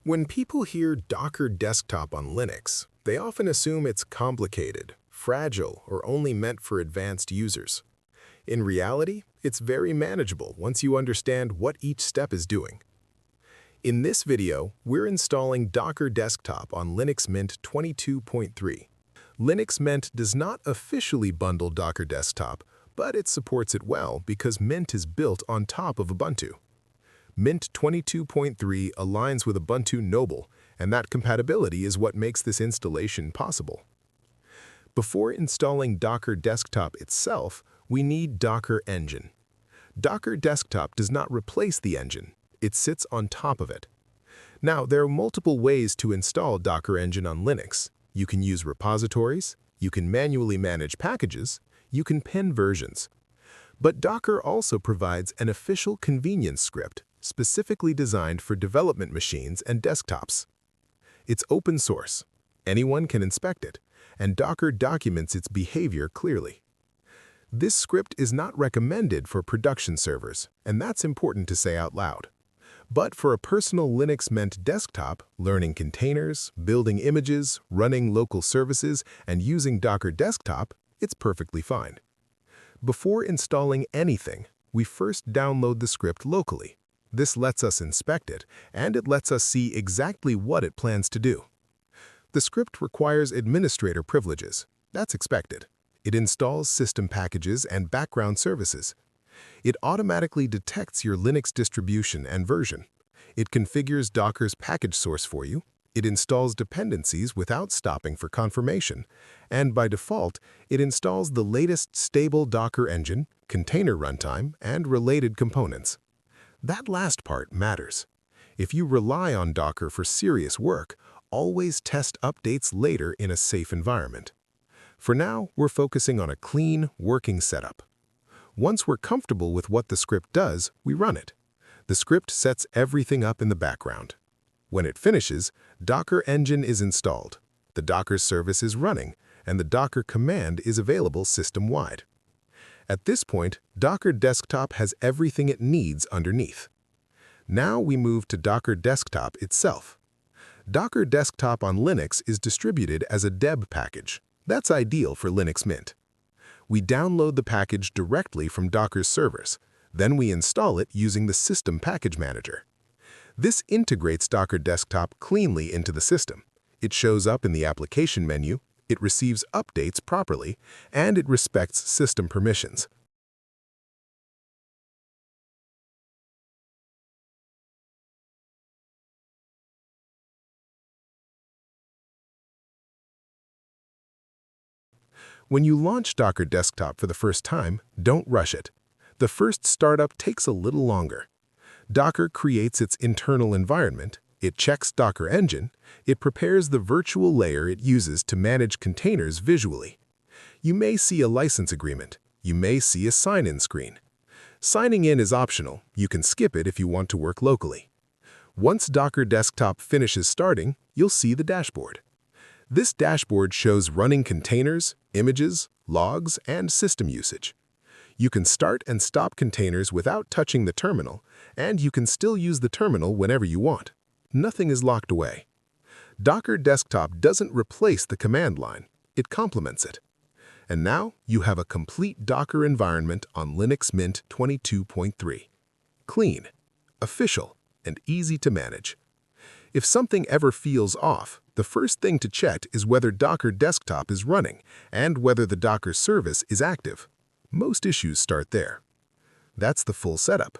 When people hear Docker Desktop on Linux, they often assume it's complicated, fragile, or only meant for advanced users. In reality, it's very manageable once you understand what each step is doing. In this video, we're installing Docker Desktop on Linux Mint 22.3. Linux Mint does not officially bundle Docker Desktop, but it supports it well because Mint is built on top of Ubuntu. Mint 22.3 aligns with Ubuntu Noble, and that compatibility is what makes this installation possible. Before installing Docker Desktop itself, we need Docker Engine. Docker Desktop does not replace the engine, it sits on top of it. Now, there are multiple ways to install Docker Engine on Linux. You can use repositories, you can manually manage packages, you can pin versions. But Docker also provides an official convenience script specifically designed for development machines and desktops. It's open source. Anyone can inspect it, and Docker documents its behavior clearly. This script is not recommended for production servers, and that's important to say out loud. But for a personal Linux Mint desktop, learning containers, building images, running local services, and using Docker Desktop, it's perfectly fine. Before installing anything, we first download the script locally. This lets us inspect it, and it lets us see exactly what it plans to do. The script requires administrator privileges. That's expected. It installs system packages and background services. It automatically detects your Linux distribution and version. It configures Docker's package source for you. It installs dependencies without stopping for confirmation. And by default, it installs the latest stable Docker engine, container runtime, and related components. That last part matters. If you rely on Docker for serious work, always test updates later in a safe environment. For now, we're focusing on a clean, working setup. Once we're comfortable with what the script does, we run it. The script sets everything up in the background. When it finishes, Docker Engine is installed, the Docker service is running, and the Docker command is available system-wide. At this point, Docker Desktop has everything it needs underneath. Now we move to Docker Desktop itself. Docker Desktop on Linux is distributed as a deb package. That's ideal for Linux Mint. We download the package directly from Docker's servers. Then we install it using the System Package Manager. This integrates Docker Desktop cleanly into the system. It shows up in the application menu, it receives updates properly, and it respects system permissions. When you launch Docker Desktop for the first time, don't rush it. The first startup takes a little longer. Docker creates its internal environment, it checks Docker Engine, it prepares the virtual layer it uses to manage containers visually. You may see a license agreement. You may see a sign-in screen. Signing in is optional. You can skip it if you want to work locally. Once Docker Desktop finishes starting, you'll see the dashboard. This dashboard shows running containers, images, logs, and system usage. You can start and stop containers without touching the terminal, and you can still use the terminal whenever you want. Nothing is locked away. Docker Desktop doesn't replace the command line, it complements it. And now you have a complete Docker environment on Linux Mint 22.3. Clean, official, and easy to manage. If something ever feels off, the first thing to check is whether Docker Desktop is running and whether the Docker service is active. Most issues start there. That's the full setup.